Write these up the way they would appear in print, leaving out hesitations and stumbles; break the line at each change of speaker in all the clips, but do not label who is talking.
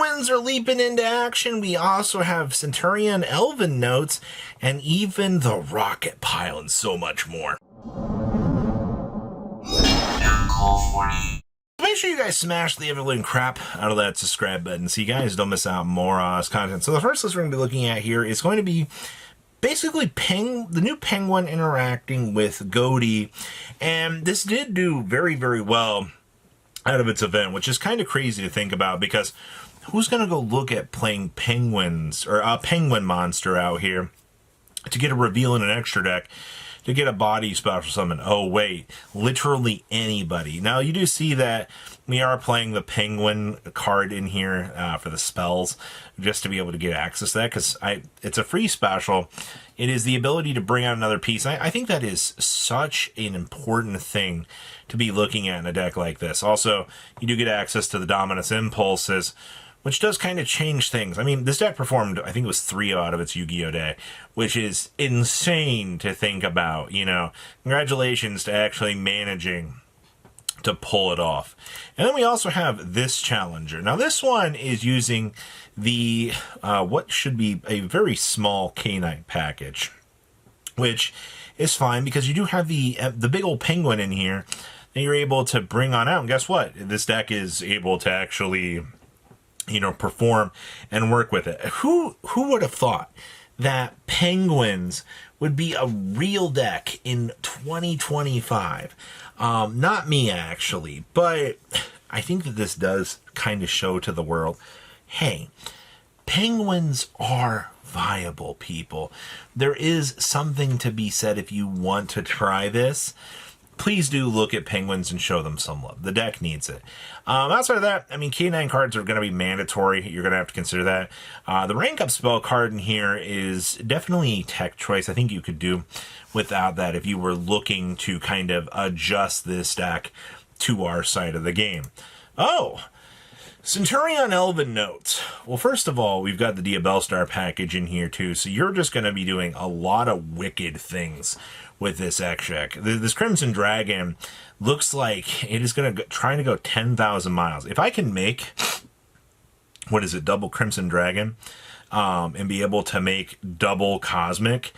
Penguins are leaping into action. We also have Centurion and Elven notes, and even the Rokket pile, and so much more. Make sure you guys smash the ever-living crap out of that subscribe button so you guys don't miss out on more content. So the first list we're going to be looking at here is going to be basically the new Penguin interacting with Goaty, and this did do very, very well out of its event, which is kind of crazy to think about, because who's going to go look at playing penguins or a penguin monster out here to get a reveal in an extra deck to get a body special summon? Oh wait, literally anybody. Now you do see that we are playing the penguin card in here for the spells, just to be able to get access to that, because it's a free special. It is the ability to bring out another piece. I think that is such an important thing to be looking at in a deck like this. Also, you do get access to the Dominus Impulses, which does kind of change things. I mean, this deck performed, I think it was 3 out of its Yu-Gi-Oh! Day, which is insane to think about, you know. Congratulations to actually managing to pull it off. And then we also have this challenger. Now, this one is using the, what should be a very small K-Knight package, which is fine because you do have the big old penguin in here that you're able to bring on out. And guess what? This deck is able to actually, you know, perform and work with it. Who would have thought that penguins would be a real deck in 2025? Not me, actually, but I think that this does kind of show to the world, hey, penguins are viable, people. There is something to be said if you want to try this. Please do look at penguins and show them some love. The deck needs it. Outside of that, I mean, K9 cards are going to be mandatory. You're going to have to consider that. The rank up spell card in here is definitely a tech choice. I think you could do without that if you were looking to kind of adjust this deck to our side of the game. Oh, Centurion and Elven notes. Well, first of all, we've got the Diabellstar package in here too, so you're just going to be doing a lot of wicked things with this X-Deck. This Crimson Dragon looks like it is going to trying to go 10,000 miles. If I can make, what is it, double Crimson Dragon, and be able to make double Cosmic,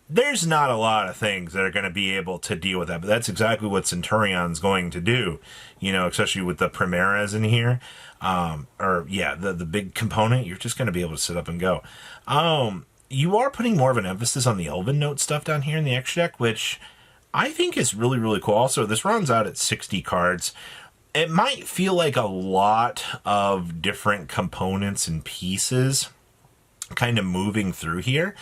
there's not a lot of things that are going to be able to deal with that, but that's exactly what Centurion's going to do, you know, especially with the Primaras in here. The big component, you're just going to be able to sit up and go. You are putting more of an emphasis on the Elven note stuff down here in the extra deck, which I think is really, really cool. Also, this runs out at 60 cards. It might feel like a lot of different components and pieces kind of moving through here,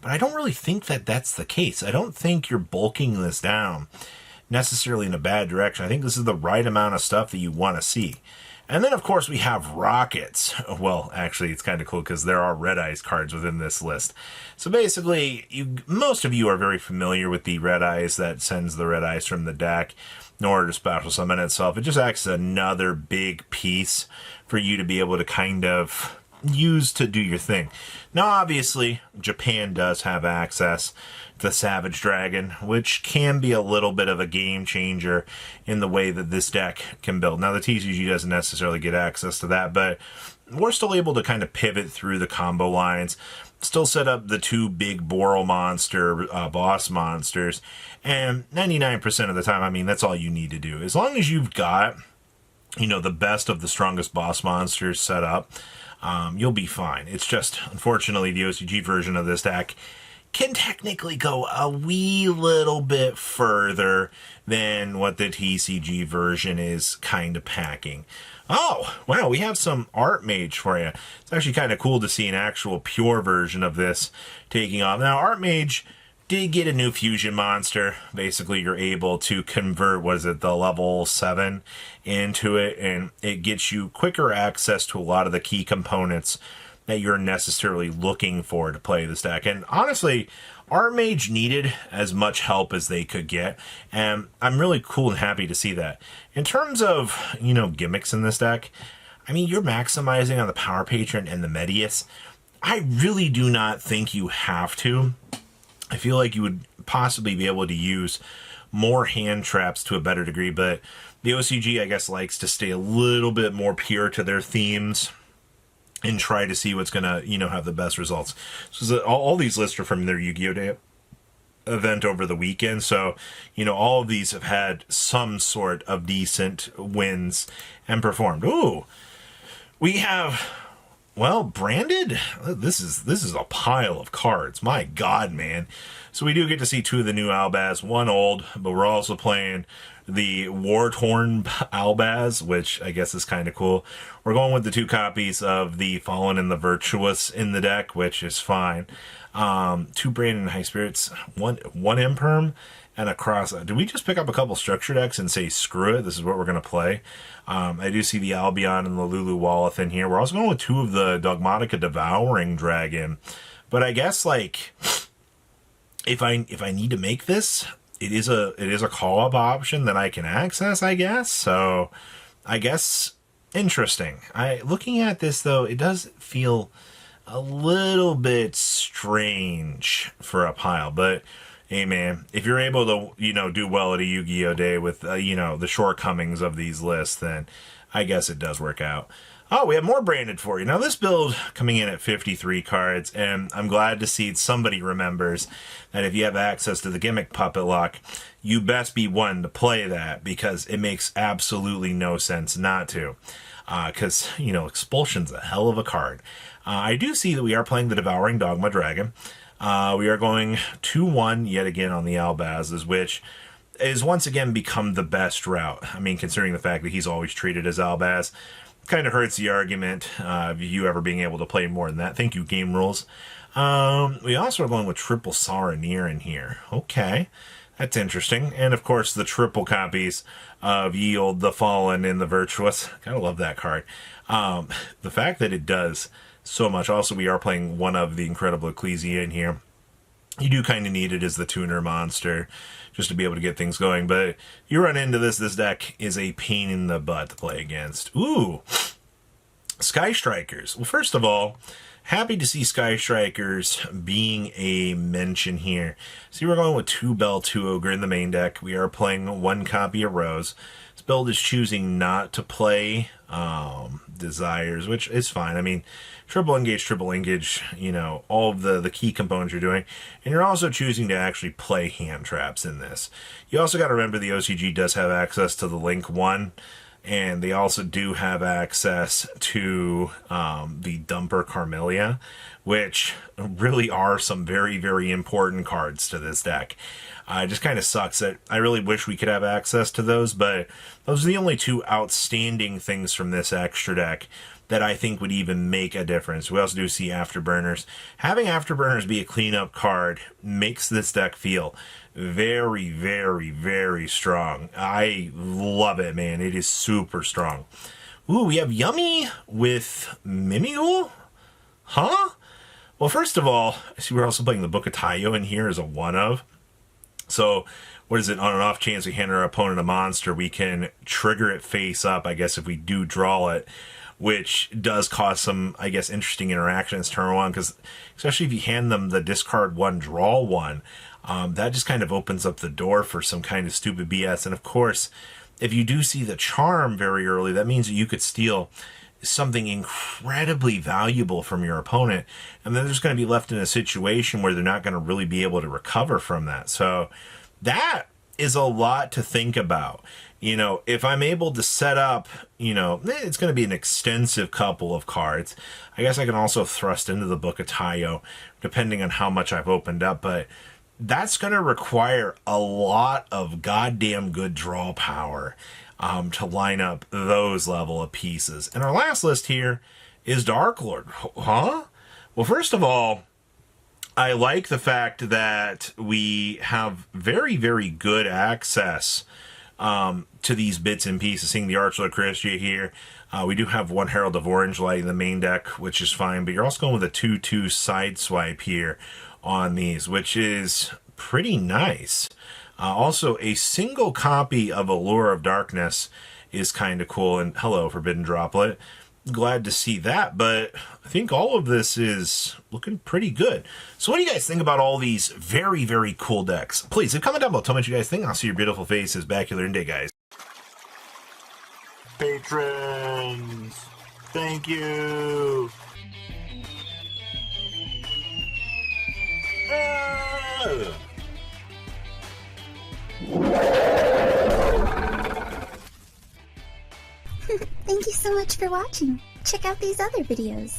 but I don't really think that that's the case. I don't think you're bulking this down necessarily in a bad direction. I think this is the right amount of stuff that you want to see. And then, of course, we have Rockets. Well, actually, it's kind of cool because there are Red Eyes cards within this list. So basically, most of you are very familiar with the Red Eyes that sends the Red Eyes from the deck in order to special summon itself. It just acts as another big piece for you to be able to kind of use to do your thing. Now, obviously, Japan does have access to the Savage Dragon, which can be a little bit of a game changer in the way that this deck can build. Now, the TCG doesn't necessarily get access to that, but we're still able to kind of pivot through the combo lines, still set up the 2 big Boral monster boss monsters, and 99% of the time, I mean, that's all you need to do. As long as you've got, you know, the best of the strongest boss monsters set up, you'll be fine. It's just, unfortunately, the OCG version of this deck can technically go a wee little bit further than what the TCG version is kind of packing. Oh, wow, we have some art Mage for you. It's actually kind of cool to see an actual pure version of this taking off. Now, art Mage did get a new fusion monster. Basically, you're able to convert, what is it, the level 7 into it, and it gets you quicker access to a lot of the key components that you're necessarily looking for to play this deck. And honestly, our Mage needed as much help as they could get, and I'm really cool and happy to see that. In terms of, you know, gimmicks in this deck, I mean, you're maximizing on the Power Patron and the Medius. I really do not think you have to. I feel like you would possibly be able to use more hand traps to a better degree, but the OCG, I guess, likes to stay a little bit more pure to their themes and try to see what's going to, have the best results. So all these lists are from their Yu-Gi-Oh! Day event over the weekend. So, all of these have had some sort of decent wins and performed. Ooh, we have, well, branded. This is a pile of cards. My God, man. So we do get to see 2 of the new Albaz, 1 old, but we're also playing the War-Torn Albaz, which I guess is kind of cool. We're going with the 2 copies of the Fallen and the Virtuous in the deck, which is fine. 2 Branded High Spirits, 1 Imperm, and a Cross. Did we just pick up a couple structure decks and say, screw it, this is what we're going to play? I do see the Albion and the Lulu Walleth in here. We're also going with 2 of the Dogmatica Devouring Dragon. But I guess, like, if I need to make this, it is a call-up option that I can access, I guess. So, I guess, interesting. Looking at this, though, it does feel a little bit strange for a pile, but hey man, if you're able to, do well at a Yu-Gi-Oh! Day with, the shortcomings of these lists, then I guess it does work out. Oh, we have more branded for you. Now this build coming in at 53 cards, and I'm glad to see somebody remembers that if you have access to the Gimmick Puppet Lock, you best be one to play that, because it makes absolutely no sense not to. Because, Expulsion's a hell of a card. I do see that we are playing the Devouring Dogma Dragon. We are going 2-1 yet again on the Albaz's, which is once again become the best route. I mean, considering the fact that he's always treated as Albaz, kind of hurts the argument of you ever being able to play more than that. Thank you, Game Rules. We also are going with triple Saronir in here. Okay, that's interesting. And of course, the triple copies of Yield, the Fallen, and the Virtuous. Kind of love that card. The fact that it does so much. Also, we are playing one of the Incredible Ecclesia in here. You do kind of need it as the tuner monster just to be able to get things going. But you run into this deck is a pain in the butt to play against. Ooh, Sky Strikers. Well, first of all, happy to see Sky Strikers being a mention here. See, we're going with 2 Bell, 2 Ogre in the main deck. We are playing 1 copy of Rose. This build is choosing not to play Desires, which is fine. I mean, triple engage, all of the key components you're doing. And you're also choosing to actually play hand traps in this. You also got to remember the OCG does have access to the Link 1. And they also do have access to the Dumper Carmelia, which really are some very, very important cards to this deck. It just kind of sucks that I really wish we could have access to those, but those are the only 2 outstanding things from this extra deck that I think would even make a difference. We also do see Afterburners. Having Afterburners be a cleanup card makes this deck feel very, very, very strong. I love it, man. It is super strong. Ooh, we have Yummy with Mimigul? Huh? Well, first of all, I see we're also playing the Book of Tayo in here as a 1-of. So, what is it? On an off chance we hand our opponent a monster, we can trigger it face up, I guess, if we do draw it, which does cause some, I guess, interesting interactions turn 1, because especially if you hand them the discard 1, draw 1, that just kind of opens up the door for some kind of stupid BS. And of course, if you do see the charm very early, that means that you could steal something incredibly valuable from your opponent, and then they're just going to be left in a situation where they're not going to really be able to recover from that. So that is a lot to think about. If I'm able to set up, it's going to be an extensive couple of cards. I guess I can also thrust into the Book of Tayo, depending on how much I've opened up, but that's going to require a lot of goddamn good draw power to line up those level of pieces. And our last list here is Dark Lord. Huh? Well, first of all, I like the fact that we have very, very good access to these bits and pieces. Seeing the Archlord Christia here. We do have 1 Herald of Orange Light in the main deck, which is fine, but you're also going with a 2/2 side swipe here on these, which is pretty nice. Also, a single copy of Allure of Darkness is kind of cool, and hello, Forbidden Droplet. Glad to see that, but I think all of this is looking pretty good. So what do you guys think about all these very, very cool decks? Please, leave a comment down below. Tell me what you guys think. I'll see your beautiful faces back here in a day, guys. Patrons, thank you.
Thank you so much for watching. Check out these other videos.